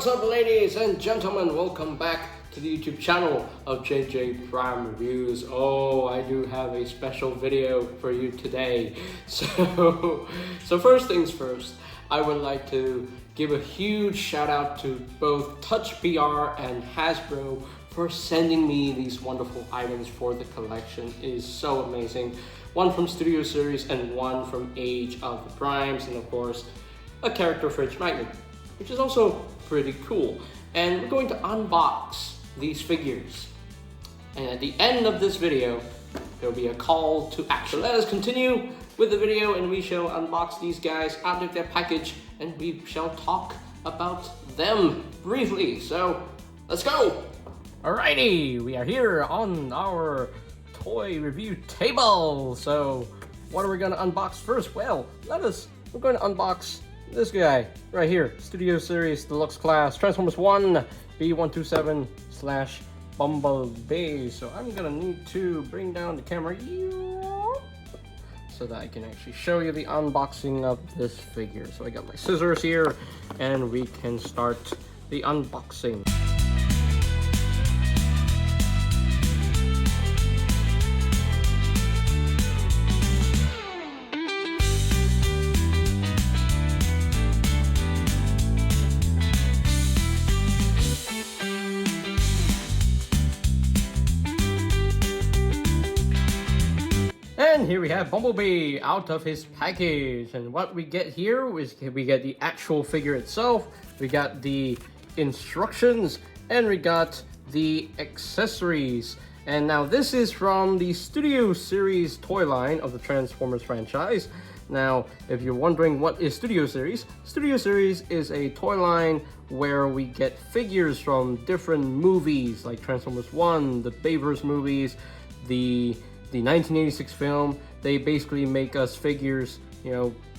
What's up, ladies and gentlemen? Welcome back to the YouTube channel of JJ Prime Reviews. Oh, I do have a special video for you today. So first things first, I would like to give a huge shout out to both Touch BR and Hasbro for sending me these wonderful items for the collection. It is so amazing. One from Studio Series and one from Age of the Primes, and of course, a character fridge magnet, which is also pretty cool. And we're going to unbox these figures. And at the end of this video, there'll be a call to action. Let us continue with the video and we shall unbox these guys out of their package and we shall talk about them briefly. So let's go. Alrighty, we are here on our toy review table. So what are we gonna unbox first? Well, we're going to unbox this guy right here, Studio Series Deluxe Class Transformers 1 B127/Bumblebee. So I'm gonna need to bring down the camera so that I can actually show you the unboxing of this figure. So I got my scissors here and we can start the unboxing. And here we have Bumblebee out of his package, and what we get here is we get the actual figure itself, we got the instructions, and we got the accessories. And now this is from the Studio Series toy line of the Transformers franchise. Now, if you're wondering what is Studio Series is a toy line where we get figures from different movies like Transformers 1, the Bayverse movies, the 1986 film. They basically make us figures,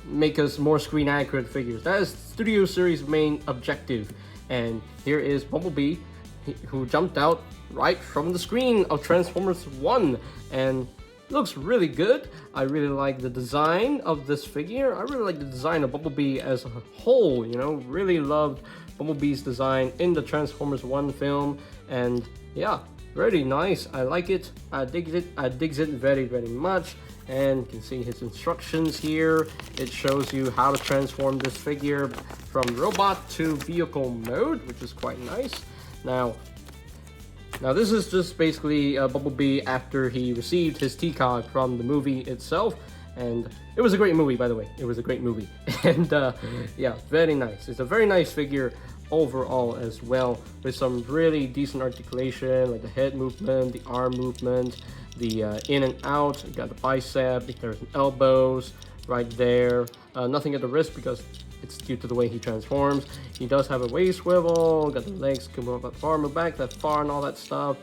make us more screen accurate figures. That is Studio Series' main objective. And here is Bumblebee, who jumped out right from the screen of Transformers 1 and looks really good. I really like the design of this figure. I really like the design of Bumblebee as a whole, really loved Bumblebee's design in the Transformers 1 film, and yeah, very nice. I like it. I digs it very, very much. And you can see his instructions here. It shows you how to transform this figure from robot to vehicle mode, which is quite nice. Now this is just basically Bumblebee after he received his TCOG from the movie itself. And it was a great movie, by the way. It was a great movie. And yeah, very nice. It's a very nice figure overall as well, with some really decent articulation, like the head movement, the arm movement, the in and out. You got the bicep, there's elbows right there. Nothing at the wrist because it's due to the way he transforms. He does have a waist swivel, got the legs can move that far, move back that far, and all that stuff.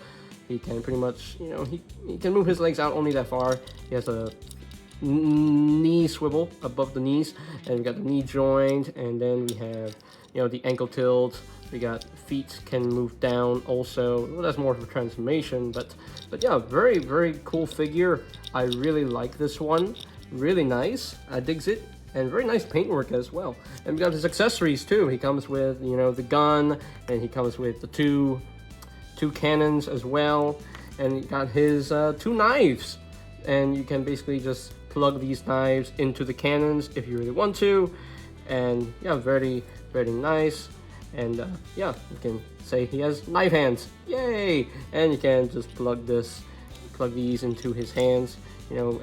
He can pretty much, he can move his legs out only that far. He has a knee swivel above the knees, and we got the knee joint, and then we have the ankle tilt. We got feet can move down also. Well, that's more of a transformation, but yeah, very, very cool figure. I really like this one. Really nice. I digs it, and very nice paintwork as well. And we got his accessories too. He comes with the gun, and he comes with the two cannons as well, and he got his two knives, and you can basically just plug these knives into the cannons if you really want to. And yeah, very, very nice. And yeah, you can say he has knife hands, yay! And you can just plug these into his hands,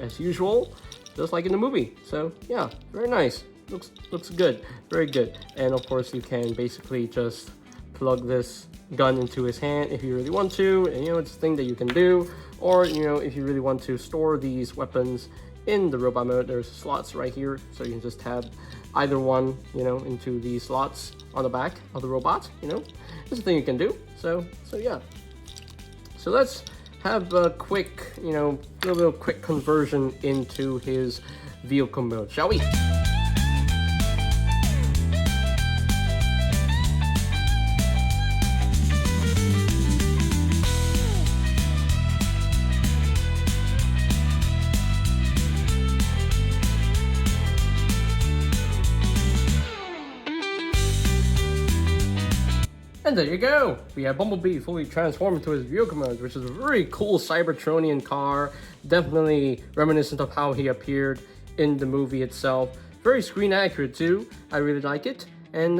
as usual, just like in the movie. So yeah, very nice. Looks good, very good. And of course, you can basically just plug this gun into his hand if you really want to, and it's a thing that you can do. Or if you really want to store these weapons in the robot mode, there's slots right here, so you can just tab either one into the slots on the back of the robot. It's a thing you can do. So yeah, so let's have a quick little bit of quick conversion into his vehicle mode, shall we? And there you go! We have Bumblebee fully transformed into his vehicle mode, which is a very cool Cybertronian car. Definitely reminiscent of how he appeared in the movie itself. Very screen accurate too. I really like it. And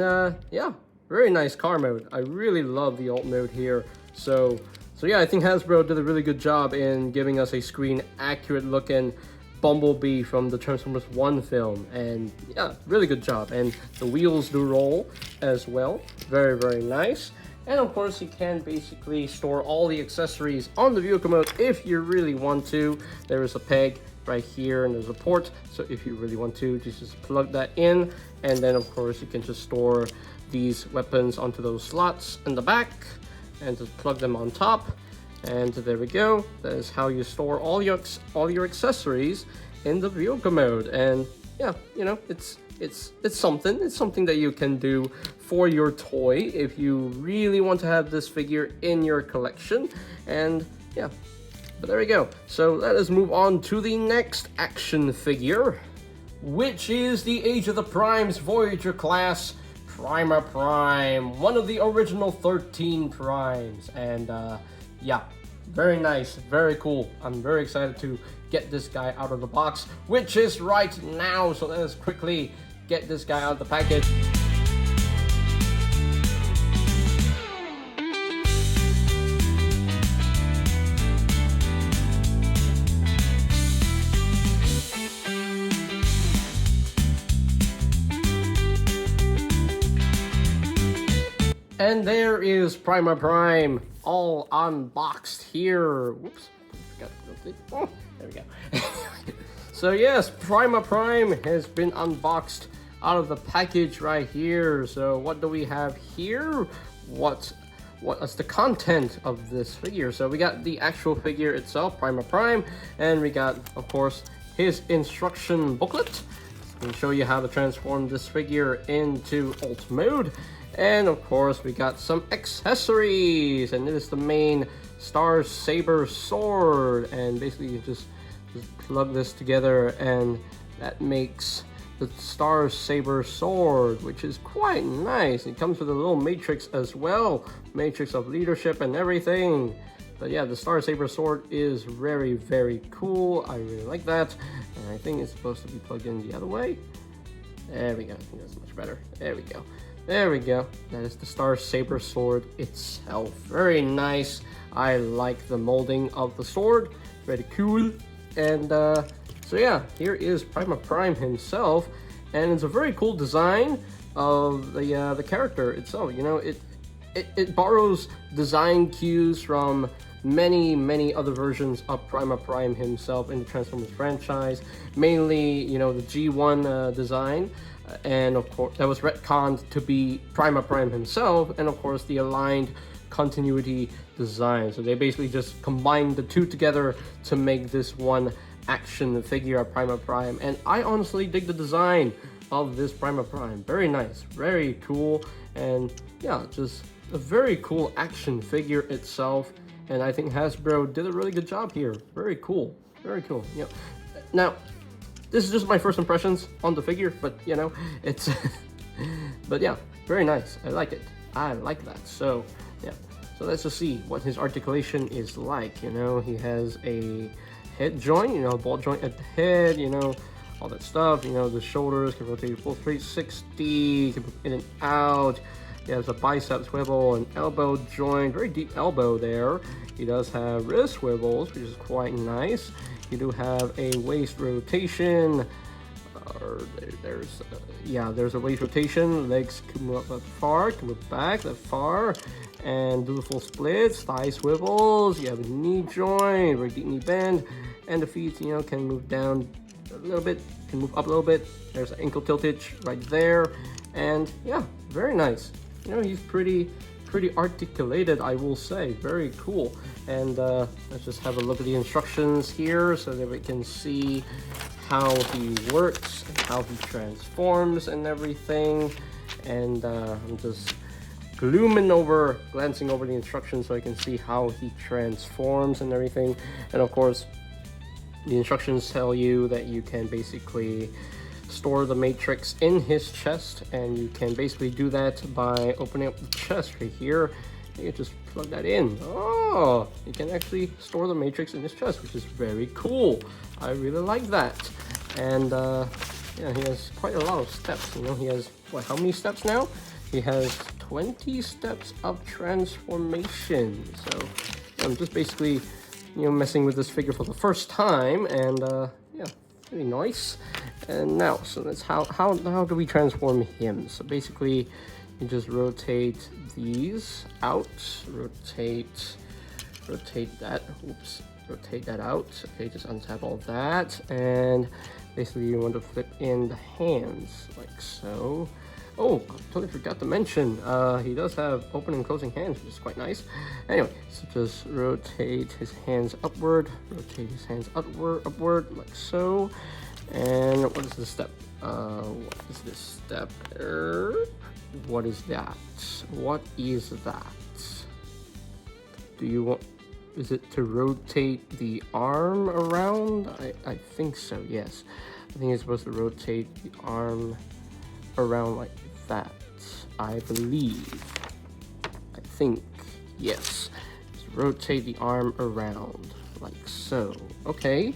yeah, very nice car mode. I really love the alt mode here. So yeah, I think Hasbro did a really good job in giving us a screen accurate looking Bumblebee from the Transformers 1 film, and yeah, really good job. And the wheels do roll as well, very, very nice. And of course, you can basically store all the accessories on the vehicle mode if you really want to. There is a peg right here and there's a port, so if you really want to, just plug that in, and then of course you can just store these weapons onto those slots in the back and just plug them on top. And there we go. That is how you store all your accessories in the vehicle mode. And yeah, you know, it's something that you can do for your toy if you really want to have this figure in your collection. And yeah, but there we go. So let us move on to the next action figure, which is the Age of the Primes Voyager class Primma Prime, one of the original 13 Primes. And yeah, very nice, very cool. I'm very excited to get this guy out of the box, which is right now. So let us quickly get this guy out of the package. And there is Primma Prime, all unboxed here. Whoops, forgot to it. Oh, there we go. So yes, Primma Prime has been unboxed out of the package right here. So what do we have here? What is the content of this figure? So we got the actual figure itself, Primma Prime, and we got, of course, his instruction booklet. We'll show you how to transform this figure into alt mode. And of course, we got some accessories, and this is the main Star Saber sword. And basically, you just plug this together, and that makes the Star Saber sword, which is quite nice. It comes with a little matrix as well, matrix of leadership and everything. But yeah, the Star Saber sword is very, very cool. I really like that, and I think it's supposed to be plugged in the other way. There we go. I think that's much better. There we go. There we go. That is the Star Saber sword itself. Very nice. I like the molding of the sword. Very cool. And so yeah, here is Primma Prime himself, and it's a very cool design of the character itself. You know, it borrows design cues from many other versions of Primma Prime himself in the Transformers franchise. Mainly, you know, the G1 design. And of course, that was retconned to be Primma Prime himself, and of course the aligned continuity design. So they basically just combined the two together to make this one action figure of Primma Prime. And I honestly dig the design of this Primma Prime. Very nice, very cool, and yeah, just a very cool action figure itself. And I think Hasbro did a really good job here. Very cool, very cool. Yeah. Now, this is just my first impressions on the figure, but you know, it's but yeah, very nice. I like it. I like that. So yeah, so let's just see what his articulation is like. You know, he has a head joint, you know, ball joint at the head, you know, all that stuff. You know, the shoulders can rotate full 360, can move in and out. He has a bicep swivel and elbow joint, very deep elbow there. He does have wrist swivels, which is quite nice. You do have a waist rotation, there's a waist rotation. Legs can move up that far, can move back that far, and do the full splits. Thigh swivels. You have a knee joint, very deep knee bend, and the feet, you know, can move down a little bit, can move up a little bit. There's an ankle tiltage right there, and yeah, very nice. You know, he's pretty articulated, I will say. Very cool. And let's just have a look at the instructions here so that we can see how he works and how he transforms and everything. And I'm just glancing over the instructions so I can see how he transforms and everything. And of course, the instructions tell you that you can basically store the matrix in his chest, and you can basically do that by opening up the chest right here. You just plug that in. Oh, you can actually store the matrix in his chest, which is very cool. I really like that. And yeah, he has quite a lot of steps. You know, he has, what, how many steps now? He has 20 steps of transformation. So I'm just basically, you know, messing with this figure for the first time, and yeah, really nice. And now, so that's how do we transform him? So basically, you just rotate these out, rotate that, oops, rotate that out. Okay, just untap all that, and basically you want to flip in the hands like so. Oh, I totally forgot to mention, he does have open and closing hands, which is quite nice. Anyway, so just rotate his hands upward, rotate his hands upward like so. And what is this step? What is this step? What is that? What is that? Do you want, is it to rotate the arm around? I think so, yes. I think it's supposed to rotate the arm around like that, I believe. I think, yes. Just rotate the arm around like so. Okay,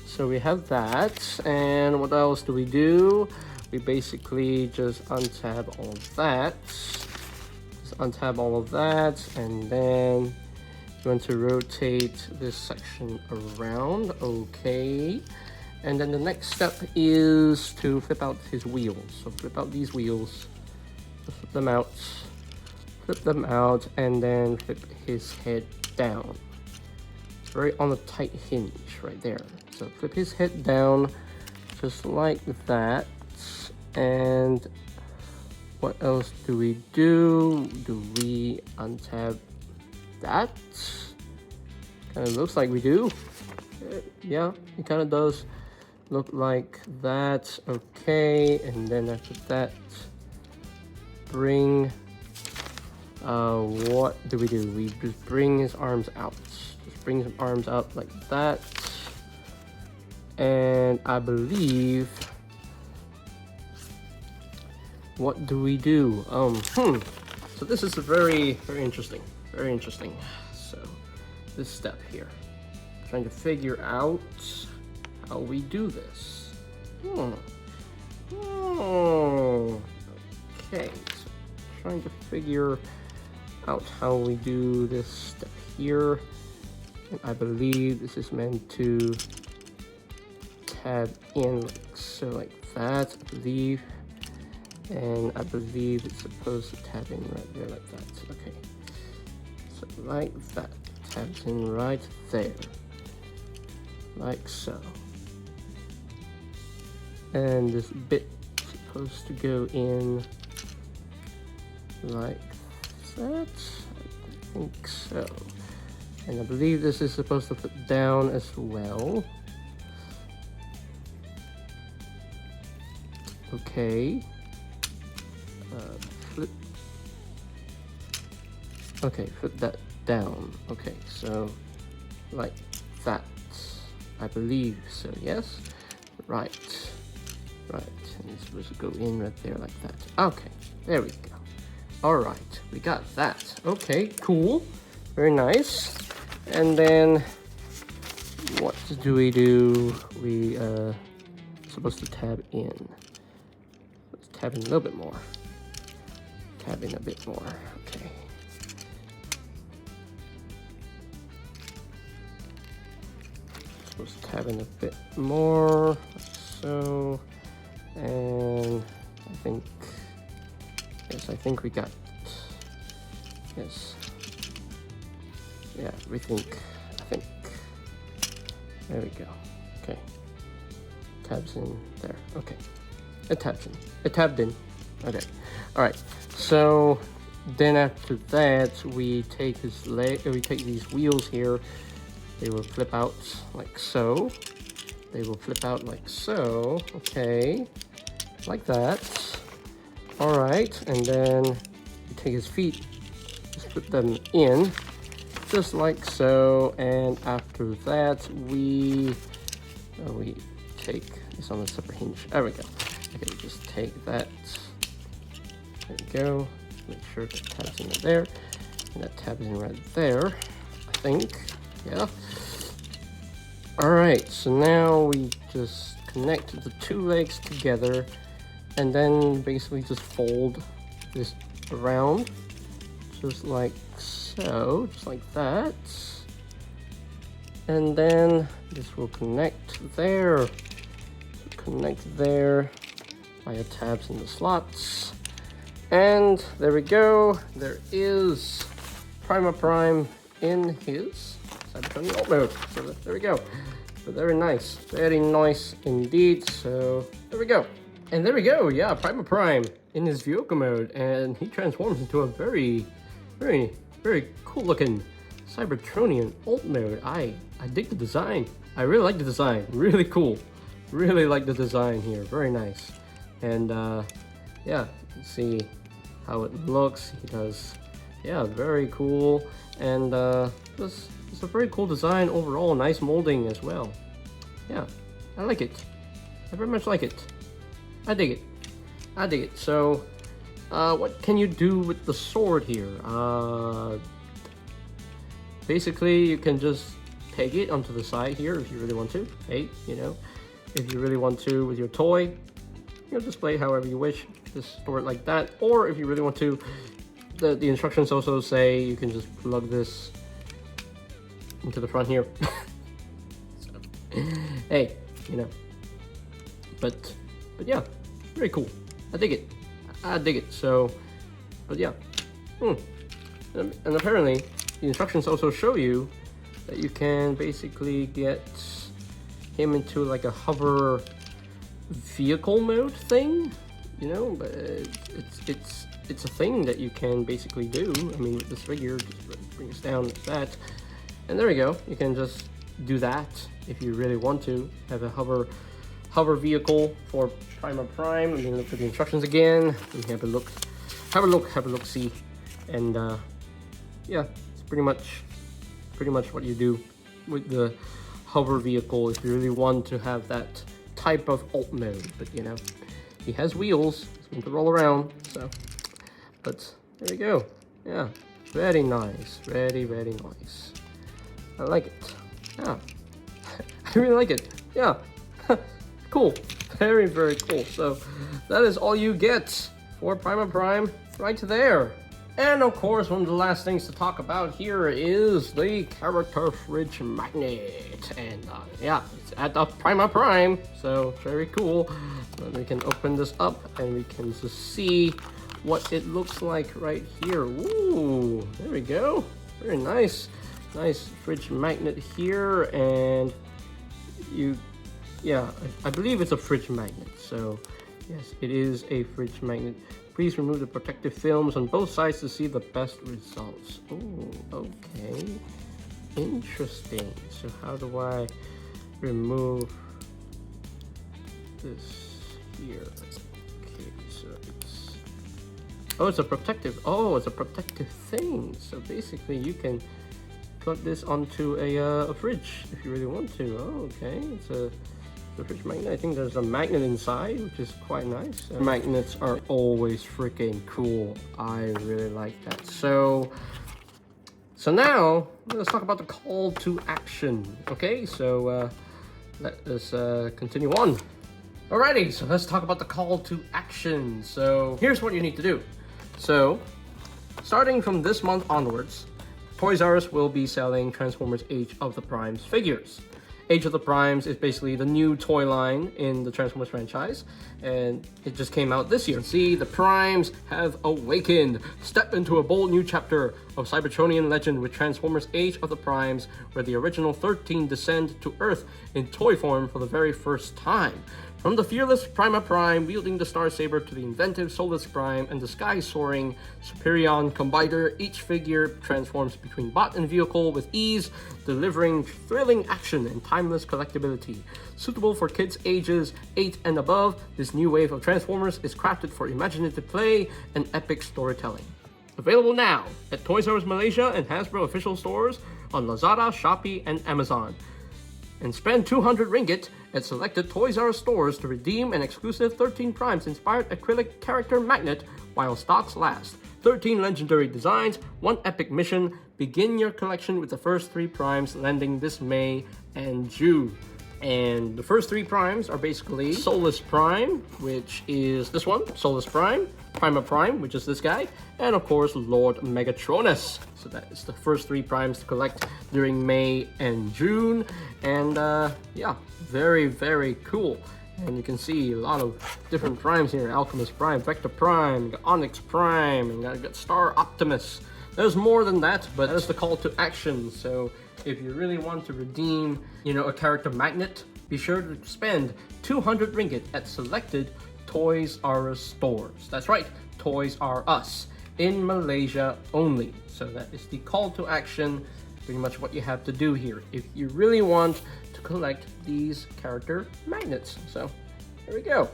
so we have that, and what else do? We basically just untab all of that. Just untab all of that, and then you want to rotate this section around. Okay. And then the next step is to flip out his wheels. So flip out these wheels, flip them out, and then flip his head down. It's very on a tight hinge right there. So flip his head down, just like that. And what else do we do? Do we untab that? Kind of looks like we do. Yeah, it kind of does look like that. Okay, and then after that, bring, what do? We just bring his arms out. Just bring his arms out like that. And I believe, what do we do? So this is a very interesting. So this step here, trying to figure out how we do this. Okay, so trying to figure out how we do this step here. And I believe this is meant to tab in like so, like that, I believe. And I believe it's supposed to tab in right there like that. Okay, so like that, tabs in right there, like so. And this bit is supposed to go in like that, I think so. And I believe this is supposed to flip down as well. Okay. Flip. Okay, flip that down. Okay, so like that, I believe so. Yes, right, and it's supposed to go in right there like that. Okay, there we go. All right, we got that. Okay, cool, very nice. And then what do? We supposed to tab in. Let's tab in a little bit more. Tab in a bit more. Okay. Supposed to tab in a bit more, like so. And I think, yes, I think we got, yes. Yeah, I think, there we go. Okay, tabs in there. Okay, it tabs in, it tabbed in. Okay, all right. So then after that, we take his leg, we take these wheels here. They will flip out like so. They will flip out like so. Okay, like that. All right, and then we take his feet, just put them in. Just like so, and after that we take this on a separate hinge. There we go. Okay, just take that. There we go. Make sure that tab's in there. And that tab is in right there, I think. Yeah. Alright, so now we just connect the two legs together and then basically just fold this around just like so, just like that. And then this will connect there, via tabs in the slots. And there we go. There is Primma Prime in his Cybertronian alt mode. So there we go. So very nice indeed. So there we go. And there we go. Yeah, Primma Prime in his vehicle mode, and he transforms into a very cool looking Cybertronian alt mode. I dig the design. I really like the design. Really cool. Really like the design here. Very nice. And yeah, you can see how it looks. He does, yeah, very cool. And it's a very cool design overall. Nice molding as well. Yeah, I like it. I very much like it. I dig it. So what can you do with the sword here? Basically, you can just peg it onto the side here if you really want to. Hey, you know, if you really want to with your toy, you know, display it however you wish. Just store it like that. Or if you really want to, the instructions also say you can just plug this into the front here. So, hey, you know. But yeah, very cool. I dig it. So, but yeah. And apparently, the instructions also show you that you can basically get him into like a hover vehicle mode thing, you know. But it's a thing that you can basically do. I mean, with this figure, just bring us down like that, and there we go. You can just do that if you really want to have a hover vehicle for Primma Prime. I mean, look at the instructions again. Let me have a look, see, and yeah, it's pretty much what you do with the hover vehicle if you really want to have that type of alt mode. But you know, he has wheels, he's going to roll around. So, but there we go. Yeah, very nice, very nice. I like it. Yeah, I really like it. Yeah. Cool. Very cool. So that is all you get for Primma Prime right there. And of course, one of the last things to talk about here is the character fridge magnet. And yeah, it's at the Primma Prime. So very cool. Then we can open this up and we can just see what it looks like right here. Ooh, there we go. Very nice. Nice fridge magnet here. And yeah, I believe it's a fridge magnet. So yes, it is a fridge magnet. Please remove the protective films on both sides to see the best results. Oh, okay. Interesting. So how do I remove this here? Okay, so it's a protective thing. So basically you can plug this onto a fridge if you really want to. Oh, okay. It's a fridge magnet. I think there's a magnet inside, which is quite nice. Magnets are always freaking cool. I really like that. So now let's talk about the call to action. Okay, so let us continue on. Alrighty, so let's talk about the call to action. So here's what you need to do. So starting from this month onwards, Toys R Us will be selling Transformers Age of the Primes figures. Age of the Primes is basically the new toy line in the Transformers franchise, and it just came out this year. See, the Primes have awakened. Step into a bold new chapter of Cybertronian legend with Transformers Age of the Primes, where the original 13 descend to Earth in toy form for the very first time. From the fearless Primma Prime wielding the Star Saber to the inventive Solus Prime and the sky-soaring Superion Combiner, each figure transforms between bot and vehicle with ease, delivering thrilling action and timeless collectability. Suitable for kids ages 8 and above, this new wave of Transformers is crafted for imaginative play and epic storytelling. Available now at Toys R Us Malaysia and Hasbro official stores on Lazada, Shopee, and Amazon. And spend 200 ringgit at selected Toys R Us stores to redeem an exclusive 13 Primes inspired acrylic character magnet while stocks last. 13 legendary designs, 1 epic mission. Begin your collection with the first 3 Primes landing this May and June. And the first 3 Primes are basically Solus Prime, which is this one, Solus Prime, Primma Prime, which is this guy, and of course Lord Megatronus. So that is the first 3 Primes to collect during May and June. And yeah, very, very cool. And you can see a lot of different Primes here. Alchemist Prime, Vector Prime, Onyx Prime, and I got Star Optimus. There's more than that, but that's the call to action. So if you really want to redeem, a character magnet, be sure to spend 200 ringgit at selected Toys R Us stores. That's right, Toys R Us, in Malaysia only. So that is the call to action, pretty much what you have to do here if you really want to collect these character magnets. So there we go.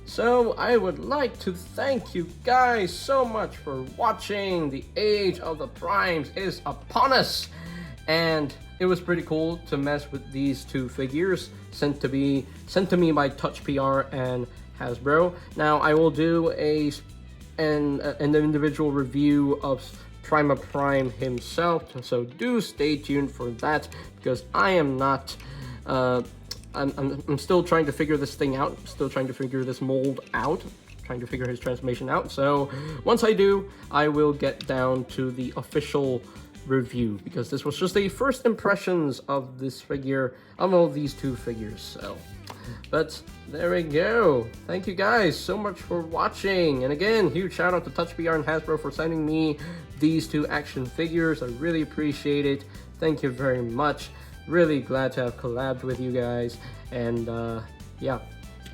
So I would like to thank you guys so much for watching. The age of the Primes is upon us, and it was pretty cool to mess with these 2 figures sent to me by Touch PR and Hasbro. Now I will do an individual review of Primma Prime himself, so do stay tuned for that, because I am not I'm still trying to figure this thing out, still trying to figure this mold out, trying to figure his transformation out. So once I do, I will get down to the official review, because this was just the first impressions of this figure, of these 2 figures. So, but there we go. Thank you guys so much for watching, and again, huge shout out to Touch PR and Hasbro for sending me these 2 action figures. I really appreciate it. Thank you very much. Really glad to have collabed with you guys, and yeah,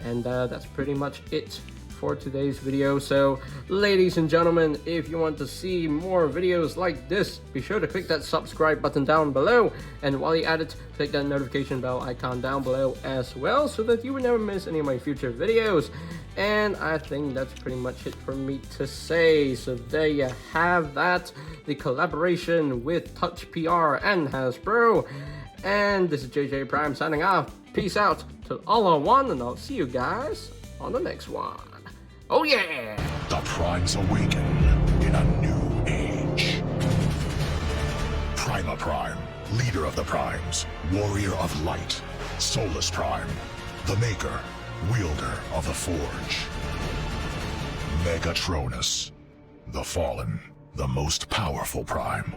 and that's pretty much it for today's video. So ladies and gentlemen, if you want to see more videos like this, be sure to click that subscribe button down below, and while you're at it, click that notification bell icon down below as well, so that you will never miss any of my future videos. And I think that's pretty much it for me to say. So there you have that, the collaboration with Touch PR and Hasbro. And this is JJ Prime signing off. Peace out to all on one, and I'll see you guys on the next one. Oh yeah! The Primes awaken in a new age. Primma Prime, leader of the Primes, warrior of light. Solus Prime, the maker, wielder of the Forge. Megatronus, the fallen, the most powerful Prime.